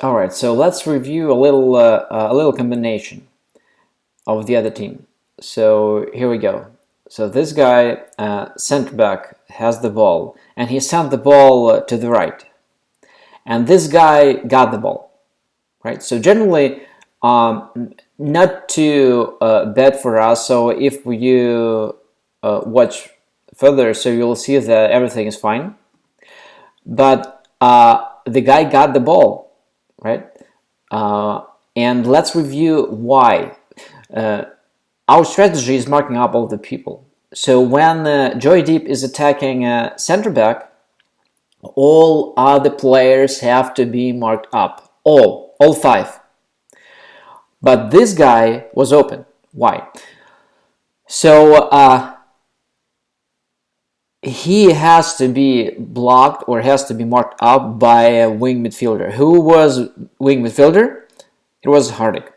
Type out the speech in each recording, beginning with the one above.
All right, so let's review a little combination of the other team. So here we go. So this guy, center back, has the ball, and he sent the ball to the right, and this guy got the ball, right? So generally, not too bad for us. So if you watch further, so you'll see that everything is fine. But the guy got the ball, right? And let's review why. Our strategy is marking up all the people. So when Joydeep is attacking center back, all other players have to be marked up. All five. But this guy was open. Why? So he has to be blocked or has to be marked up by a wing midfielder. Who was wing midfielder? It was Hardik.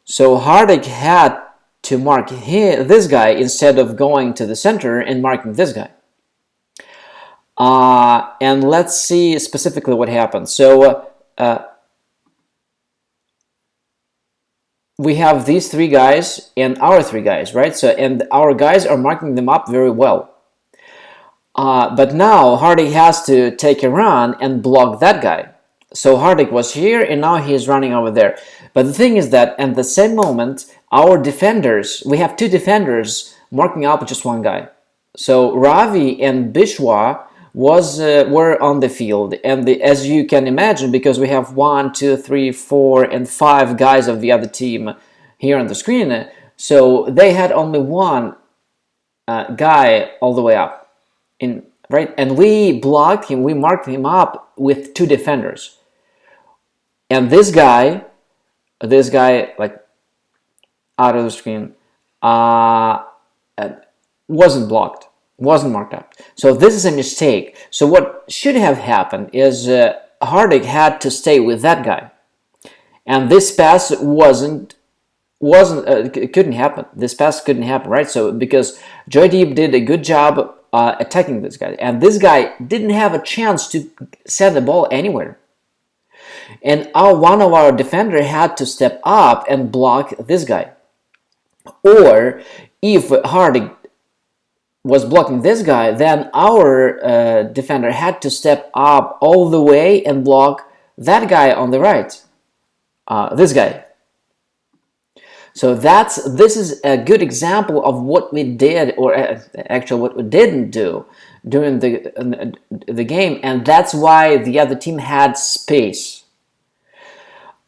So Hardik had to mark this guy instead of going to the center and marking this guy. And let's see specifically what happened. So we have these three guys and our three guys, right? So and our guys are marking them up very well. But now Hardik has to take a run and block that guy. So Hardik was here and now he is running over there. But the thing is that at the same moment, our defenders, we have two defenders marking up just one guy. So Ravi and Bishwa were on the field, and as you can imagine, because we have 1, 2, 3, 4, and 5 guys of the other team here on the screen, so they had only one guy all the way up. Right, and we blocked him, we marked him up with two defenders, and this guy like out of the screen wasn't blocked, wasn't marked up. So this is a mistake. So what should have happened is Hardik had to stay with that guy, and this pass couldn't happen. This pass couldn't happen, right? So because Joydeep did a good job attacking this guy, and this guy didn't have a chance to send the ball anywhere, and one of our defender had to step up and block this guy. Or if Hardik was blocking this guy, then our defender had to step up all the way and block that guy on the right, this guy. So this is a good example of what we did, or actually what we didn't do during the game, and that's why the other team had space.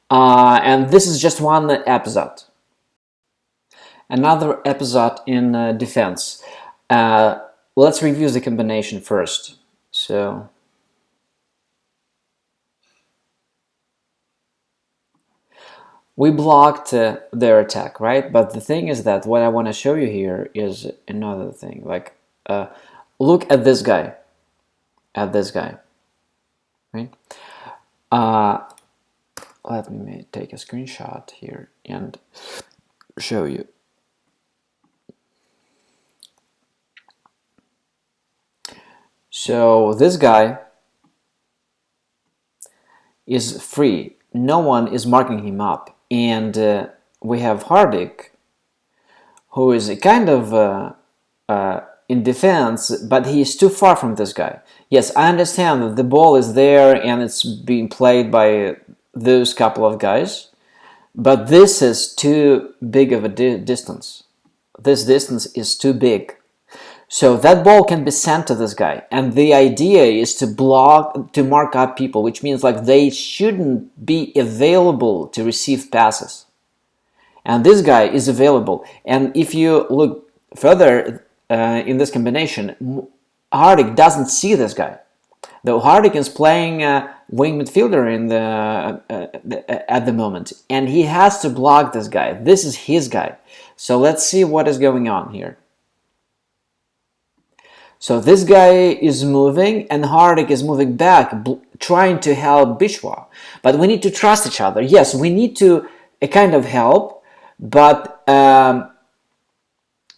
And this is just one episode. Another episode in defense. Let's review the combination first. So we blocked their attack, right? But the thing is that what I want to show you here is another thing. Like, look at this guy. Right? Let me take a screenshot here and show you. So this guy is free. No one is marking him up. And we have Hardik, who is kind of in defense, but he is too far from this guy. Yes, I understand that the ball is there and it's being played by those couple of guys, but this is too big of a distance. This distance is too big. So that ball can be sent to this guy, and the idea is to mark up people, which means like they shouldn't be available to receive passes. And this guy is available. And if you look further in this combination, Hardik doesn't see this guy. Though Hardik is playing wing midfielder at the moment, and he has to block this guy. This is his guy. So let's see what is going on here. So this guy is moving and Hardik is moving back, trying to help Bishwa. But we need to trust each other. Yes, we need to kind of help, but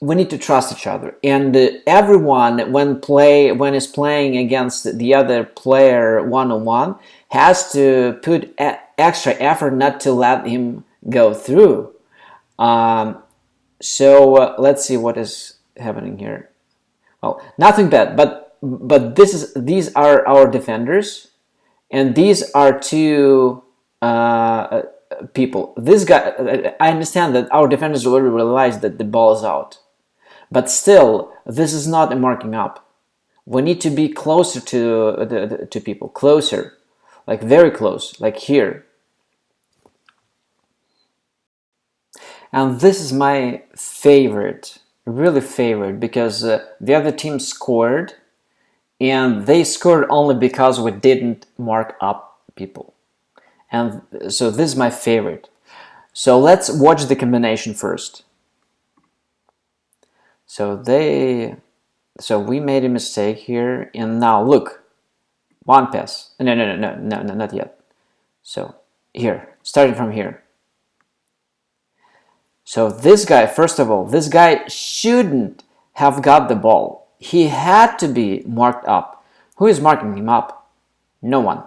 we need to trust each other, and everyone when is playing against the other player one-on-one has to put extra effort not to let him go through. So let's see what is happening here. Well, nothing bad, but these are our defenders, and these are two people. This guy, I understand that our defenders already realized that the ball is out, but still, this is not a marking up. We need to be closer to people, closer, like very close, like here. And this is my favorite, really favorite, because the other team scored, and they scored only because we didn't mark up people. And so this is my favorite. So let's watch the combination first. So we made a mistake here, and now look, one pass. No, not yet. So here, starting from here. So this guy, first of all, this guy shouldn't have got the ball. He had to be marked up. Who is marking him up? No one.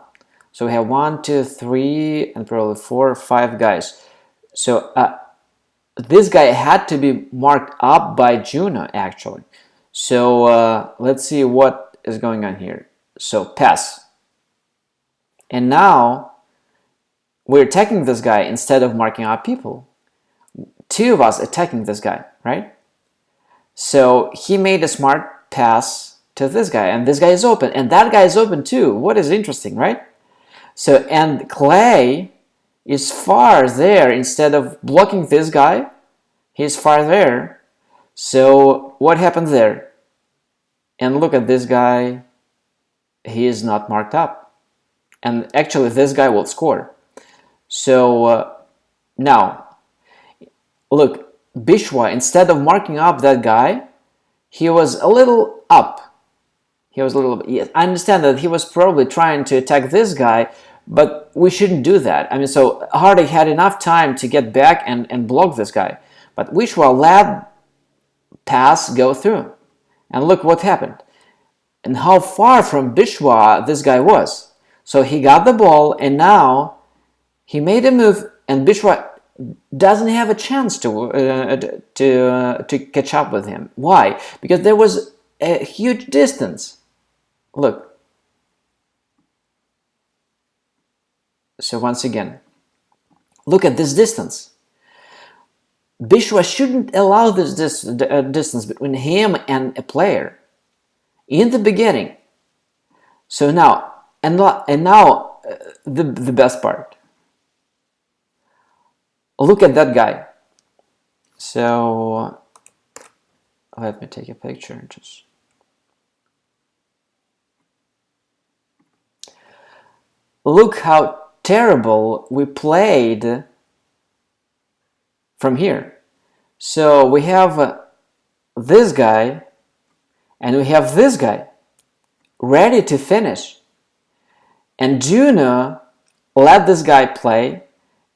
So we have 1, 2, 3, and probably 4, 5 guys. So this guy had to be marked up by Juno, actually. So let's see what is going on here. So pass. And now we're attacking this guy instead of marking up people. Two of us attacking this guy, right? So he made a smart pass to this guy, and this guy is open, and that guy is open too. What is interesting, right? So, and Clay is far there. Instead of blocking this guy, he's far there. So what happens there? And look at this guy. He is not marked up. And actually this guy will score. So now, look, Bishwa, instead of marking up that guy, he was a little up. Yes, I understand that he was probably trying to attack this guy, but we shouldn't do that. I mean, so Hardik had enough time to get back and block this guy. But Bishwa let pass go through. And look what happened. And how far from Bishwa this guy was. So he got the ball, and now he made a move, and Bishwa doesn't have a chance to catch up with him. Why? Because there was a huge distance. Look. So once again, look at this distance. Bishwa shouldn't allow this distance between him and a player in the beginning. So now, the best part. Look at that guy. So let me take a picture. Just look how terrible we played from here. So we have this guy, and we have this guy ready to finish. And Juno let this guy play,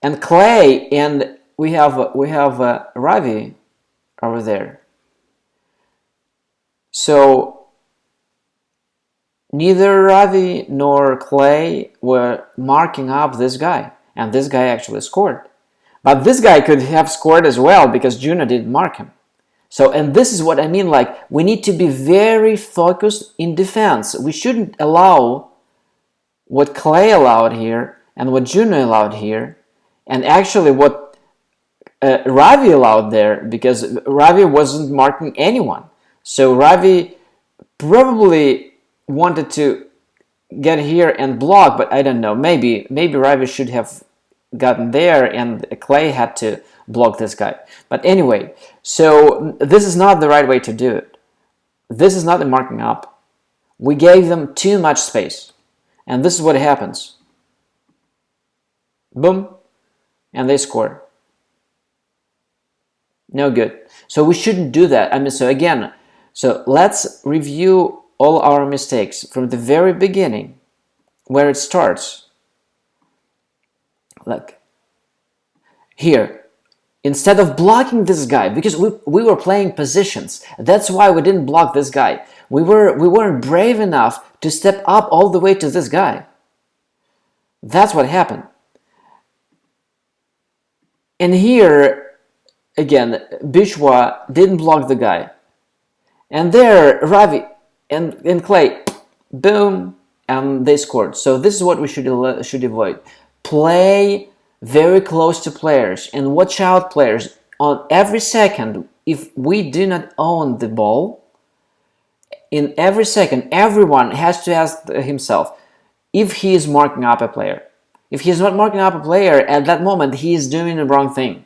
and Clay, and we have Ravi over there. So neither Ravi nor Clay were marking up this guy, and this guy actually scored. But this guy could have scored as well because Juno didn't mark him. So, and this is what I mean, like, we need to be very focused in defense. We shouldn't allow what Clay allowed here and what Juno allowed here, and actually what Ravi allowed there, because Ravi wasn't marking anyone. So Ravi probably wanted to get here and block, but I don't know. Maybe Ravi should have gotten there, and Clay had to block this guy. But anyway, so this is not the right way to do it. This is not the marking up. We gave them too much space, and this is what happens. Boom, and they score. No good. So we shouldn't do that. I mean, so again, so let's review all our mistakes from the very beginning, where it starts. Look, here, instead of blocking this guy, because we were playing positions. That's why we didn't block this guy. We weren't brave enough to step up all the way to this guy. That's what happened. And here, again, Bishwa didn't block the guy. And there, Ravi and Clay, boom, and they scored. So this is what we should avoid. Play very close to players and watch out players. On every second, if we do not own the ball, in every second, everyone has to ask himself if he is marking up a player. If he is not marking up a player, at that moment, he is doing the wrong thing.